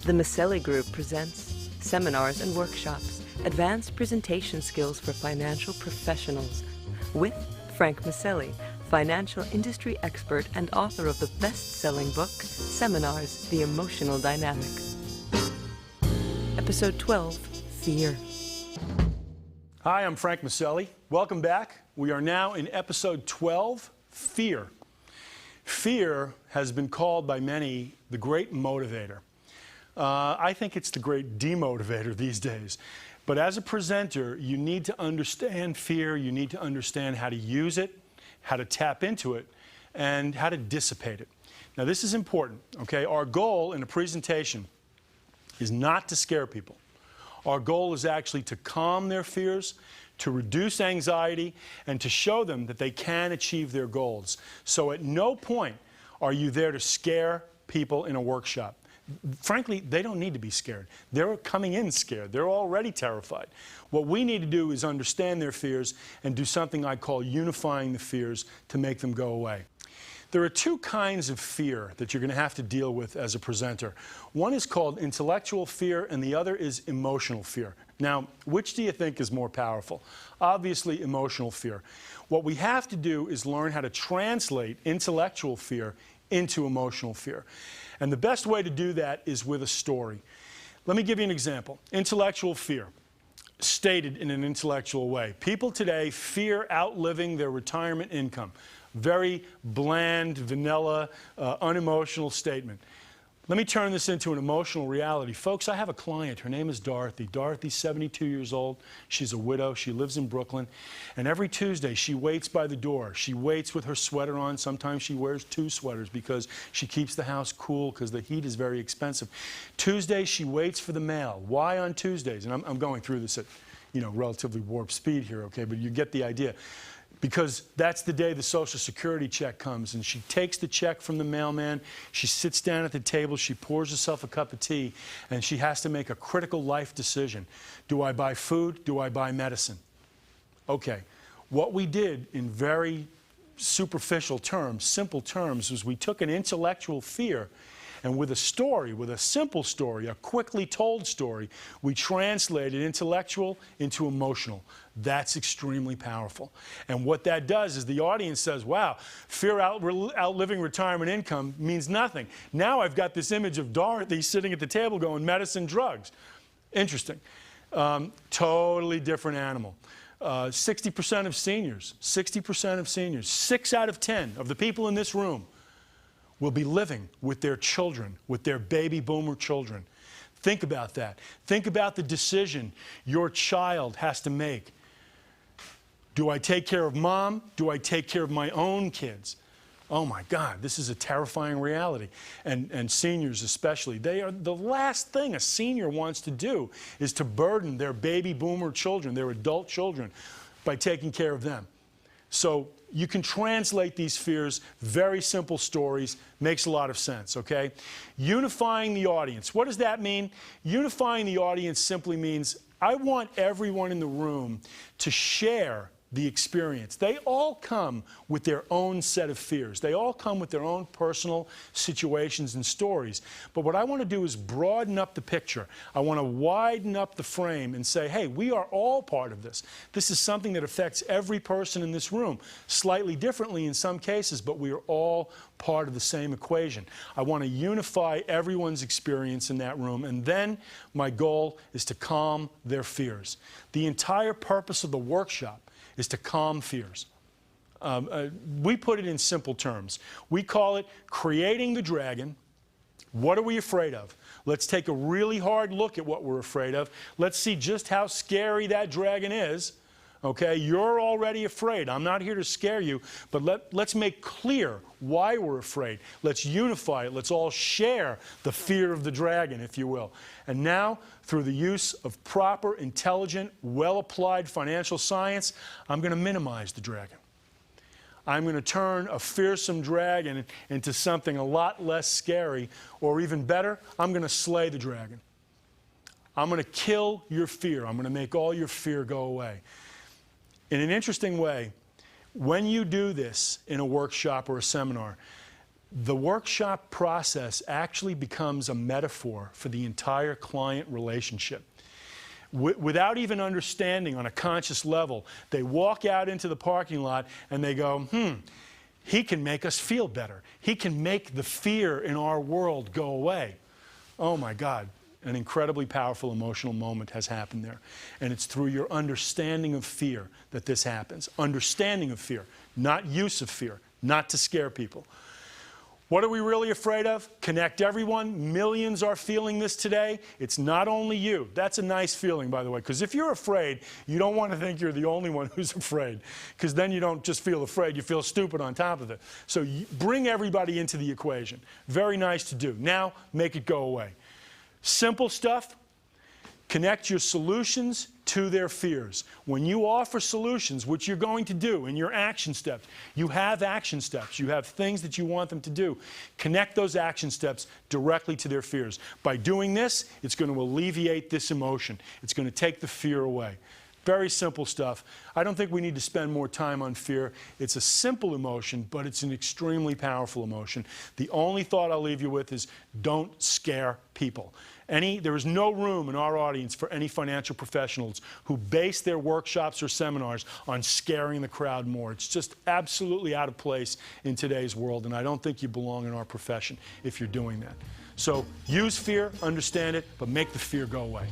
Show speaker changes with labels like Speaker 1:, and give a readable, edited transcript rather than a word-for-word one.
Speaker 1: The Maselli Group presents seminars and workshops, advanced presentation skills for financial professionals, with Frank Maselli, financial industry expert and author of the best-selling book, Seminars, The Emotional Dynamic. Episode 12, Fear.
Speaker 2: Hi, I'm Frank Maselli. Welcome back. We are now in episode 12, Fear. Fear has been called by many the great motivator. I think it's the great demotivator these days. But as a presenter, you need to understand fear, you need to understand how to use it, how to tap into it, and how to dissipate it. Now this is important, okay? Our goal in a presentation is not to scare people. Our goal is actually to calm their fears, to reduce anxiety, and to show them that they can achieve their goals. So at no point are you there to scare people in a workshop. Frankly, they don't need to be scared. They're coming in scared. They're already terrified. What we need to do is understand their fears and do something I call unifying the fears to make them go away. There are two kinds of fear that you're going to have to deal with as a presenter. One is called intellectual fear, and the other is emotional fear. Now, which do you think is more powerful? Obviously, emotional fear. What we have to do is learn how to translate intellectual fear into emotional fear. And the best way to do that is with a story. Let me give you an example. Intellectual fear, stated in an intellectual way. People today fear outliving their retirement income. Very bland, vanilla, unemotional statement. Let me turn this into an emotional reality. Folks, I have a client. Her name is Dorothy. Dorothy's 72 years old. She's a widow. She lives in Brooklyn. And every Tuesday, she waits by the door. She waits with her sweater on. Sometimes she wears two sweaters because she keeps the house cool because the heat is very expensive. Tuesday, she waits for the mail. Why on Tuesdays? And I'm going through this at, relatively warp speed here, okay? But you get the idea. Because that's the day the Social Security check comes, and she takes the check from the mailman, she sits down at the table, she pours herself a cup of tea, and she has to make a critical life decision. Do I buy food? Do I buy medicine? Okay. What we did in very superficial terms, simple terms, was we took an intellectual fear, and with a story, with a simple story, a quickly told story, we translated intellectual into emotional. That's extremely powerful. And what that does is the audience says, wow, fear outliving retirement income means nothing. Now I've got this image of Dorothy sitting at the table going, medicine, drugs. Interesting. Totally different animal. 60% of seniors, 6 out of 10 of the people in this room will be living with their children, with their baby boomer children. Think about that. Think about the decision your child has to make. Do I take care of mom? Do I take care of my own kids? Oh my God, this is a terrifying reality. And seniors especially, they are the last thing a senior wants to do is to burden their baby boomer children, their adult children, by taking care of them. So you can translate these fears, very simple stories, makes a lot of sense, okay? Unifying the audience. What does that mean? Unifying the audience simply means I want everyone in the room to share the experience. They all come with their own set of fears. They all come with their own personal situations and stories. But what I want to do is broaden up the picture. I want to widen up the frame and say, hey, we are all part of this. This is something that affects every person in this room, slightly differently in some cases, but we are all part of the same equation. I want to unify everyone's experience in that room, and then my goal is to calm their fears. The entire purpose of the workshop is to calm fears. We put it in simple terms. We call it creating the dragon. What are we afraid of? Let's take a really hard look at what we're afraid of. Let's see just how scary that dragon is. Okay, you're already afraid. I'm not here to scare you, but let's make clear why we're afraid. Let's unify it. Let's all share the fear of the dragon, if you will. And now, through the use of proper, intelligent, well-applied financial science, I'm going to minimize the dragon. I'm going to turn a fearsome dragon into something a lot less scary, or even better, I'm going to slay the dragon. I'm going to kill your fear. I'm going to make all your fear go away. In an interesting way, when you do this in a workshop or a seminar, The workshop process actually becomes a metaphor for the entire client relationship. Without even understanding on a conscious level, they walk out into the parking lot and they go, he can make us feel better. He can make the fear in our world go away. Oh my God, an incredibly powerful emotional moment has happened there. And it's through your understanding of fear that this happens. Understanding of fear, not use of fear, not to scare people. What are we really afraid of? Connect everyone. Millions are feeling this today. It's not only you. That's a nice feeling, by the way, because if you're afraid, you don't want to think you're the only one who's afraid, because then you don't just feel afraid, you feel stupid on top of it. So you bring everybody into the equation. Very nice to do. Now, make it go away. Simple stuff. Connect your solutions to their fears. When you offer solutions, which you're going to do in your action steps, you have action steps. You have things that you want them to do. Connect those action steps directly to their fears. By doing this, it's going to alleviate this emotion. It's going to take the fear away. Very simple stuff. I don't think we need to spend more time on fear. It's a simple emotion, but it's an extremely powerful emotion. The only thought I'll leave you with is don't scare people. There is no room in our audience for any financial professionals who base their workshops or seminars on scaring the crowd more. It's just absolutely out of place in today's world, and I don't think you belong in our profession if you're doing that. So use fear, understand it, but make the fear go away.